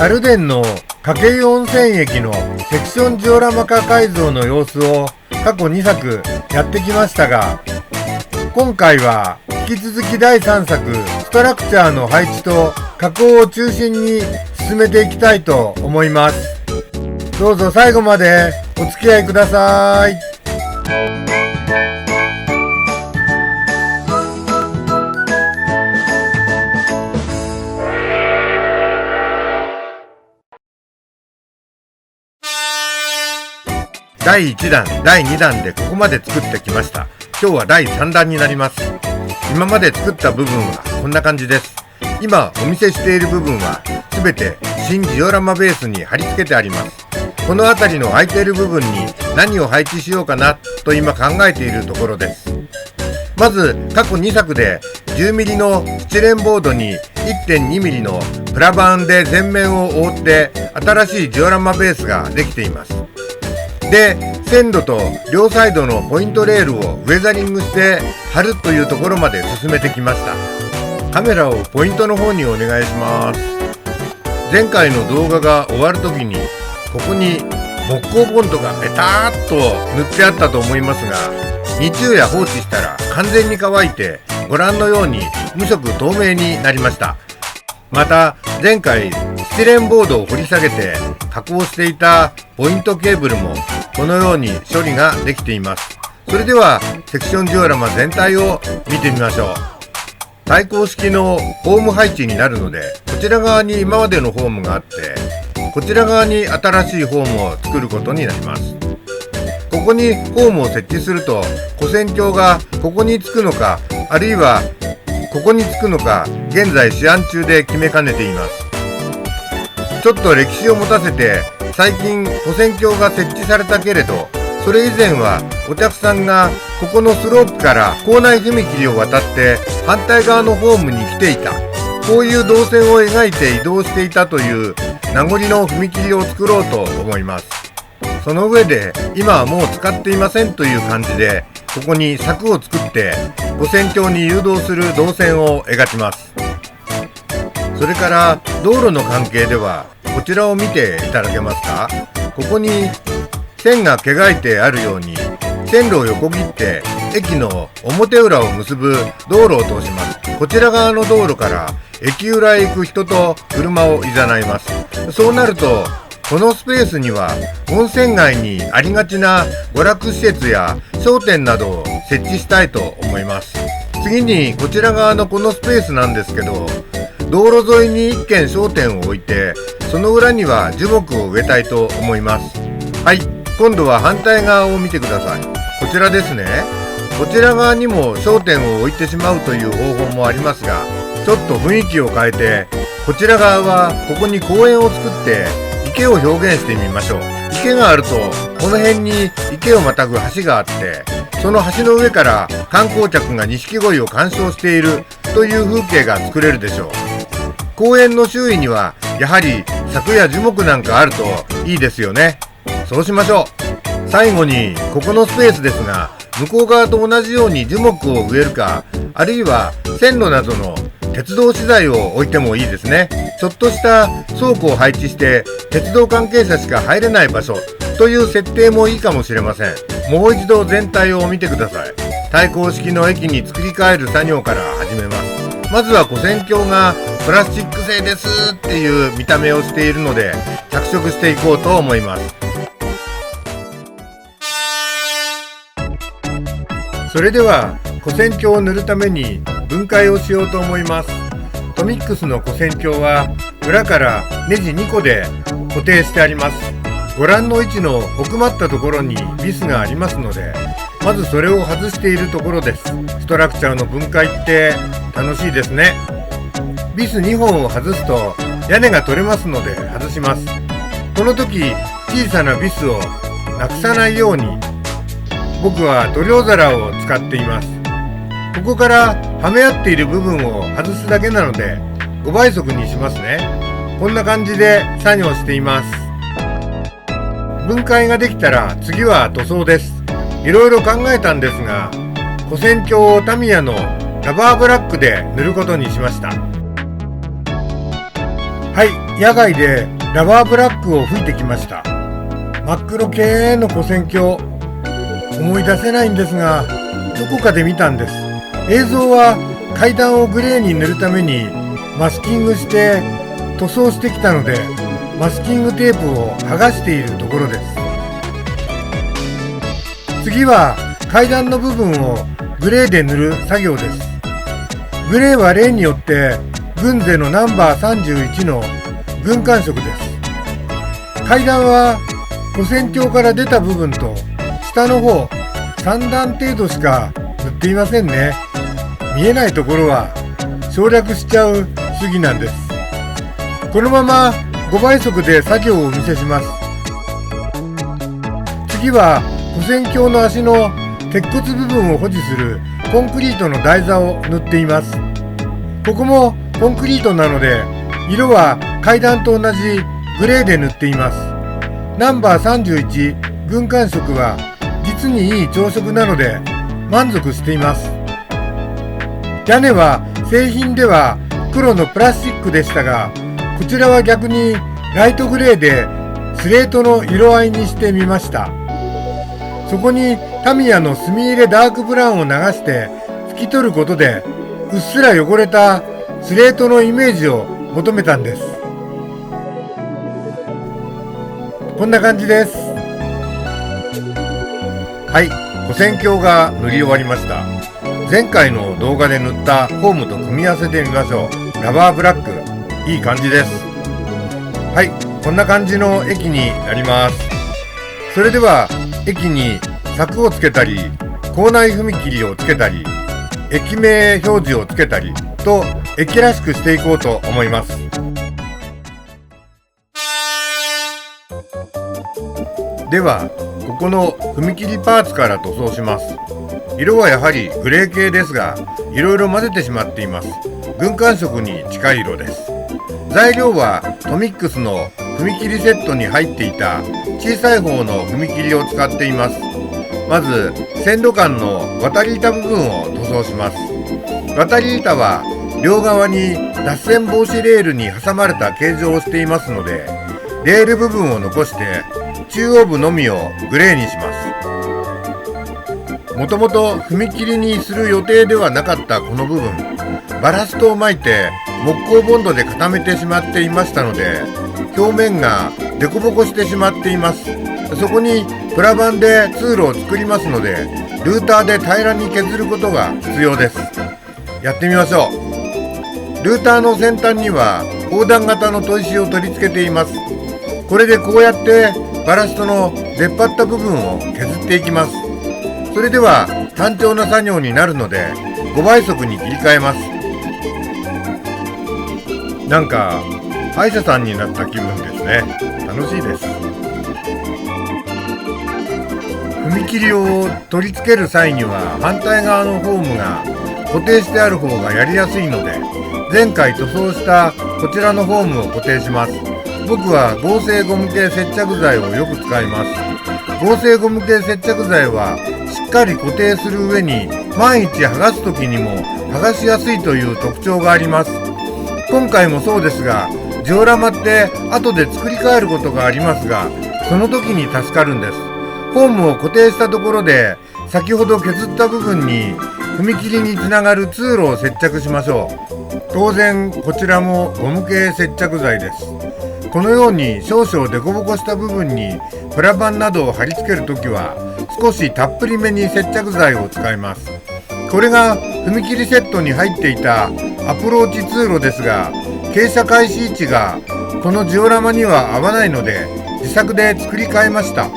アルデンの筧温泉駅のセクションジオラマ化改造の様子を過去2作やってきましたが、今回は引き続き第3作ストラクチャーの配置と加工を中心に進めていきたいと思います。どうぞ最後までお付き合いください。第1弾、第2弾でここまで作ってきました。今日は第3弾になります。今まで作った部分はこんな感じです。今お見せしている部分はすべて新ジオラマベースに貼り付けてあります。この辺りの空いている部分に何を配置しようかなと今考えているところです。まず過去2作で 10mm のスチレンボードに 1.2mm のプラバンで全面を覆って新しいジオラマベースができています。で、線路と両サイドのポイントレールをウェザリングして貼るというところまで進めてきました。カメラをポイントの方にお願いします。前回の動画が終わるときにここに木工ボンドがペターっと塗ってあったと思いますが、日中夜放置したら完全に乾いてご覧のように無色透明になりました。また前回スチレンボードを掘り下げて加工していたポイントケーブルもこのように処理ができています。それではセクションジオラマ全体を見てみましょう。対向式のホーム配置になるので、こちら側に今までのホームがあって、こちら側に新しいホームを作ることになります。ここにホームを設置すると跨線橋がここにつくのか、あるいはここにつくのか現在試案中で決めかねています。ちょっと歴史を持たせて、最近跨線橋が設置されたけれど、それ以前はお客さんがここのスロープから構内踏切を渡って反対側のホームに来ていた、こういう動線を描いて移動していたという名残の踏切を作ろうと思います。その上で今はもう使っていませんという感じで、ここに柵を作って跨線橋に誘導する動線を描きます。それから道路の関係ではこちらを見ていただけますか。ここに線が描いてあるように線路を横切って駅の表裏を結ぶ道路を通します。こちら側の道路から駅裏へ行く人と車を誘います。そうなるとこのスペースには温泉街にありがちな娯楽施設や商店などを設置したいと思います。次にこちら側のこのスペースなんですけど、道路沿いに1軒商店を置いて、その裏には樹木を植えたいと思います。はい、今度は反対側を見てください。こちらですね。こちら側にも商店を置いてしまうという方法もありますが、ちょっと雰囲気を変えて、こちら側はここに公園を作って池を表現してみましょう。池があるとこの辺に池をまたぐ橋があって、その橋の上から観光客が錦鯉を鑑賞しているという風景が作れるでしょう。公園の周囲にはやはり柵や樹木なんかあるといいですよね。そうしましょう。最後にここのスペースですが、向こう側と同じように樹木を植えるか、あるいは線路などの鉄道資材を置いてもいいですね。ちょっとした倉庫を配置して鉄道関係者しか入れない場所という設定もいいかもしれません。もう一度全体を見てください。対向式の駅に作り変える作業から始めます。まずは跨線橋がプラスチック製ですっていう見た目をしているので着色していこうと思います。それでは跨線橋を塗るために分解をしようと思います。トミックスの跨線橋は裏からネジ2個で固定してあります。ご覧の位置の奥まったところにビスがありますので、まずそれを外しているところです。ストラクチャーの分解って楽しいですね。ビス2本を外すと屋根が取れますので外します。この時小さなビスをなくさないように僕は塗料皿を使っています。ここからはめ合っている部分を外すだけなので5倍速にしますね。こんな感じで作業しています。分解ができたら次は塗装です。いろいろ考えたんですが、跨線橋をタミヤのラバーブラックで塗ることにしました。はい、野外でラバーブラックを吹いてきました。真っ黒系の古線橋、思い出せないんですが、どこかで見たんです。映像は階段をグレーに塗るためにマスキングして塗装してきたので、マスキングテープを剥がしているところです。次は階段の部分をグレーで塗る作業です。グレーは例によって軍勢のナンバー31の軍艦色です。階段は古線橋から出た部分と下の方3段程度しか塗っていませんね。見えないところは省略しちゃう主義なんです。このまま5倍速で作業をお見せします。次は古線橋の足の鉄骨部分を保持するコンクリートの台座を塗っています。ここもコンクリートなので色は階段と同じグレーで塗っています。ナンバー31軍艦色は実にいい調色なので満足しています。屋根は製品では黒のプラスチックでしたが、こちらは逆にライトグレーでスレートの色合いにしてみました。そこにタミヤの墨入れダークブラウンを流して拭き取ることでうっすら汚れたスレートのイメージを求めたんです。こんな感じです。はい、古線橋が塗り終わりました。前回の動画で塗ったフォームと組み合わせてみましょう。ラバーブラック、いい感じです。はい、こんな感じの液になります。それでは液に柵をつけたり、構内踏切をつけたり、駅名表示をつけたりと駅らしくしていこうと思います。ではここの踏切パーツから塗装します。色はやはりグレー系ですが、いろいろ混ぜてしまっています。軍艦色に近い色です。材料はトミックスの踏切セットに入っていた小さい方の踏切を使っています。まず線路間の渡り板部分を塗装します。渡り板は両側に脱線防止レールに挟まれた形状をしていますので、レール部分を残して中央部のみをグレーにします。もともと踏切にする予定ではなかったこの部分、バラストを巻いて木工ボンドで固めてしまっていましたので、表面がデコボコしてしまっています。そこにプラ板で通路を作りますので、ルーターで平らに削ることが必要です。やってみましょう。ルーターの先端には横断型の砥石を取り付けています。これでこうやってバラストの出っ張った部分を削っていきます。それでは単調な作業になるので5倍速に切り替えます。なんか歯医者さんになった気分ですね。楽しいです。踏切を取り付ける際には反対側のホームが固定してある方がやりやすいので、前回塗装したこちらのホームを固定します。僕は合成ゴム系接着剤をよく使います。合成ゴム系接着剤はしっかり固定する上に万一剥がす時にも剥がしやすいという特徴があります。今回もそうですが、ジオラマって後で作り変えることがありますが、その時に助かるんです。ホームを固定したところで先ほど削った部分に踏切につながる通路を接着しましょう。当然こちらもゴム系接着剤です。このように少々デコボコした部分にプラ板などを貼り付けるときは少したっぷりめに接着剤を使います。これが踏切セットに入っていたアプローチ通路ですが、傾斜開始位置がこのジオラマには合わないので自作で作り変えました。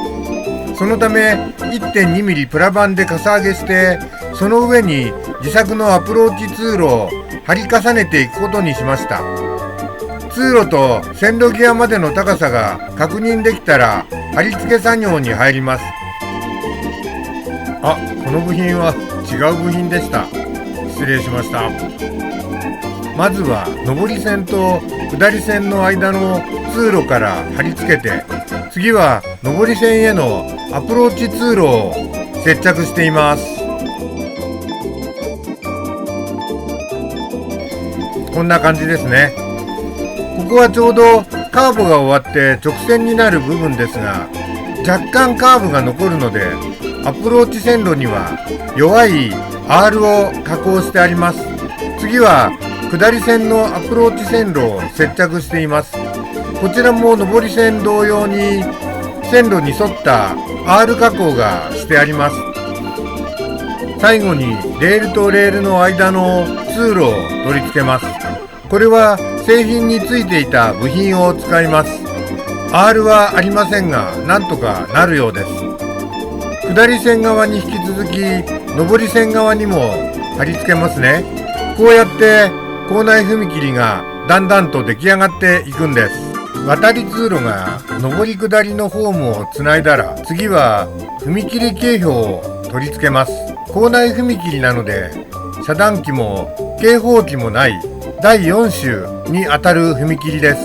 そのため 1.2mm プラ板でかさ上げして、その上に自作のアプローチ通路を貼り重ねていくことにしました。通路と線路際までの高さが確認できたら貼り付け作業に入ります。あ、この部品は違う部品でした。失礼しました。まずは上り線と下り線の間の通路から貼り付けて、次は上り線へのアプローチ通路を接着しています。こんな感じですね。ここはちょうどカーブが終わって直線になる部分ですが、若干カーブが残るので、アプローチ線路には弱い R を加工してあります。次は下り線のアプローチ線路を接着しています。こちらも上り線同様に線路に沿った R 加工がしてあります。最後にレールとレールの間の通路を取り付けます。これは製品についていた部品を使います。R はありませんが、なんとかなるようです。下り線側に引き続き、上り線側にも貼り付けますね。こうやって構内踏切がだんだんと出来上がっていくんです。渡り通路が上り下りのホームをつないだら、次は踏切警報を取り付けます。構内踏切なので、遮断機も警報機もない第4種にあたる踏切です。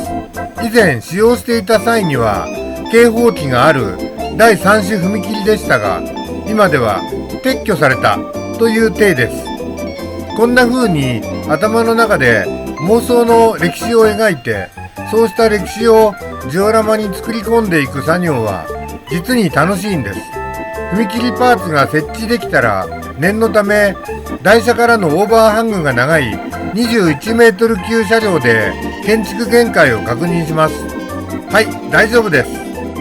以前使用していた際には警報機がある第3種踏切でしたが、今では撤去されたという体です。こんな風に頭の中で妄想の歴史を描いて、そうした歴史をジオラマに作り込んでいく作業は実に楽しいんです。踏切パーツが設置できたら、念のため台車からのオーバーハングが長い21メートル級車両で建築限界を確認します。はい、大丈夫です。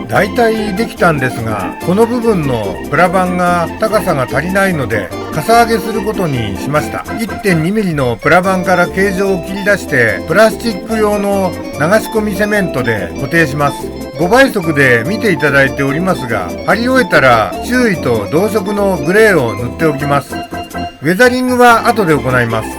だいたいできたんですが、この部分のプラ板が高さが足りないのでかさ上げすることにしました。 1.2 ミリのプラ板から形状を切り出して、プラスチック用の流し込みセメントで固定します。5倍速で見ていただいておりますが、貼り終えたら周囲と同色のグレーを塗っておきます。ウェザリングは後で行います。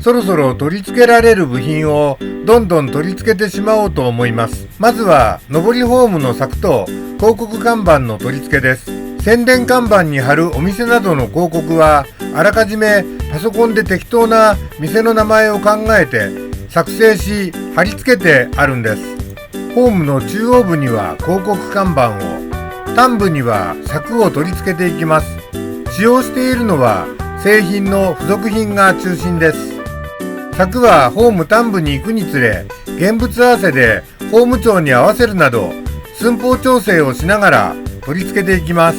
そろそろ取り付けられる部品をどんどん取り付けてしまおうと思います。まずは上りホームの柵と広告看板の取り付けです。宣伝看板に貼るお店などの広告はあらかじめパソコンで適当な店の名前を考えて作成し貼り付けてあるんです。ホームの中央部には広告看板を、端部には柵を取り付けていきます。使用しているのは製品の付属品が中心です。柵はホーム端部に行くにつれ、現物合わせでホーム長に合わせるなど寸法調整をしながら取り付けていきます。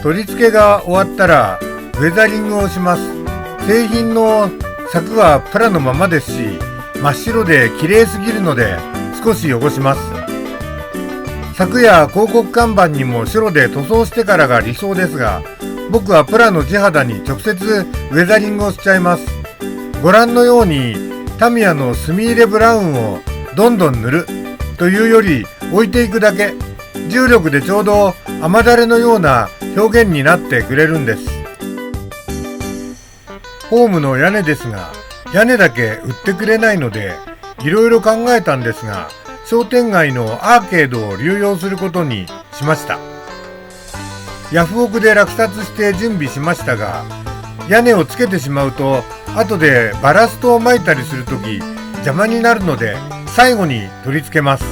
取り付けが終わったらウェザリングをします。製品の柵はプラのままですし、真っ白で綺麗すぎるので少し汚します。柵や広告看板にも白で塗装してからが理想ですが、僕はプラの地肌に直接ウェザリングをしちゃいます。ご覧のようにタミヤの墨入れブラウンをどんどん塗るというより置いていくだけ、重力でちょうど雨だれのような表現になってくれるんです。ホームの屋根ですが、屋根だけ売ってくれないのでいろいろ考えたんですが、商店街のアーケードを流用することにしました。ヤフオクで落札して準備しましたが、屋根をつけてしまうと後でバラストを巻いたりするとき邪魔になるので、最後に取り付けます。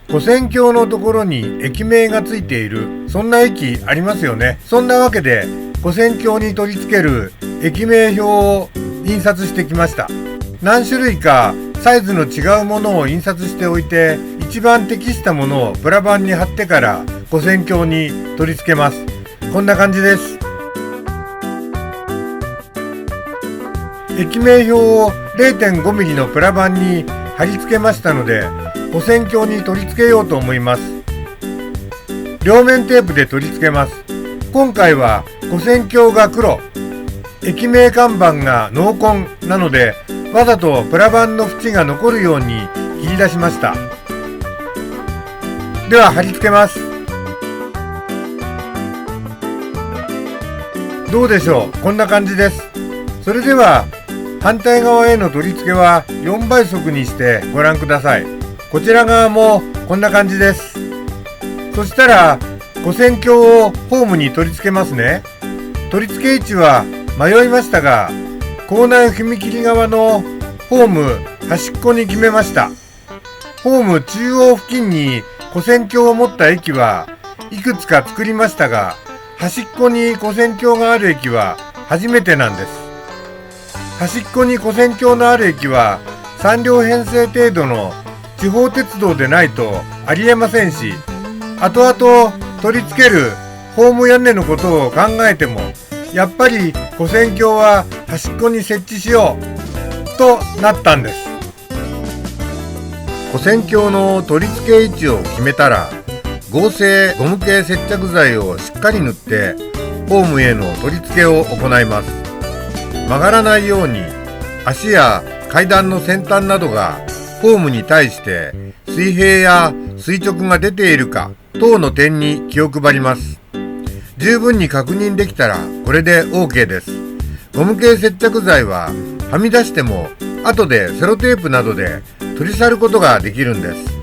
跨線橋のところに駅名がついている、そんな駅ありますよね。そんなわけで跨線橋に取り付ける駅名表を印刷してきました。何種類かサイズの違うものを印刷しておいて、一番適したものをプラ板に貼ってから跨線橋に取り付けます。こんな感じです。駅名表を 0.5 ミリのプラ板に貼り付けましたので、跨線橋に取り付けようと思います。両面テープで取り付けます。今回は跨線橋が黒、駅名看板が濃紺なので、わざとプラ板の縁が残るように切り出しました。では貼り付けます。どうでしょう、こんな感じです。それでは反対側への取り付けは4倍速にしてご覧ください。こちら側もこんな感じです。そしたら跨線橋をホームに取り付けますね。取り付け位置は迷いましたが、構内踏切側のホーム端っこに決めました。ホーム中央付近に跨線橋を持った駅はいくつか作りましたが、端っこに跨線橋がある駅は初めてなんです。端っこに跨線橋のある駅は3両編成程度の地方鉄道でないとありえませんし、後々取り付けるホーム屋根のことを考えても、やっぱり跨線橋は端っこに設置しようとなったんです。跨線橋の取り付け位置を決めたら、合成ゴム系接着剤をしっかり塗ってホームへの取り付けを行います。曲がらないように足や階段の先端などがホームに対して水平や垂直が出ているか等の点に気を配ります。十分に確認できたらこれで OK です。ゴム系接着剤ははみ出しても後でセロテープなどで取り去ることができるんです。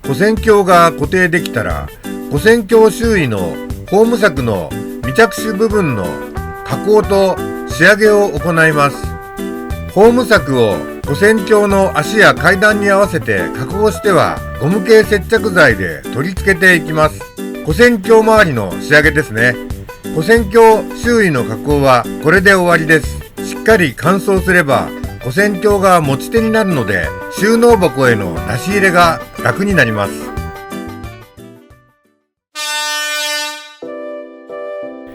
跨線橋が固定できたら、跨線橋周囲のホーム柵の未着手部分の加工と仕上げを行います。ホーム柵を跨線橋の足や階段に合わせて加工してはゴム系接着剤で取り付けていきます。跨線橋周りの仕上げですね。跨線橋周囲の加工はこれで終わりです。しっかり乾燥すれば跨線橋が持ち手になるので、収納箱への出し入れが楽になります。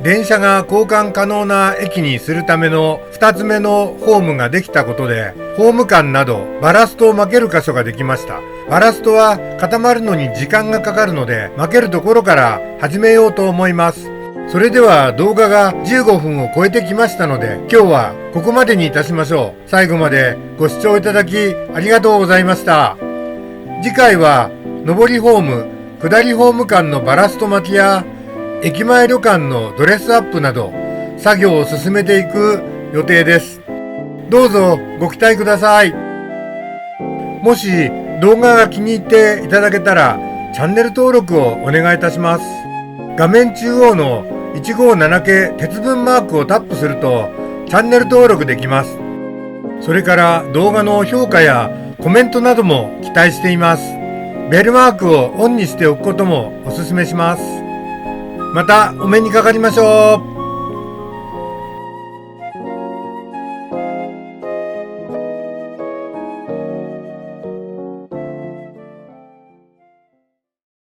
電車が交換可能な駅にするための2つ目のホームができたことで、ホーム間などバラストを巻ける箇所ができました。バラストは固まるのに時間がかかるので、巻けるところから始めようと思います。それでは動画が15分を超えてきましたので、今日はここまでにいたしましょう。最後までご視聴いただきありがとうございました。次回は上りホーム、下りホーム間のバラスト巻きや駅前旅館のドレスアップなど作業を進めていく予定です。どうぞご期待ください。もし動画が気に入っていただけたらチャンネル登録をお願いいたします。画面中央の157系鉄分マークをタップするとチャンネル登録できます。それから動画の評価やコメントなども期待しています。ベルマークをオンにしておくこともお勧めします。またお目にかかりましょう。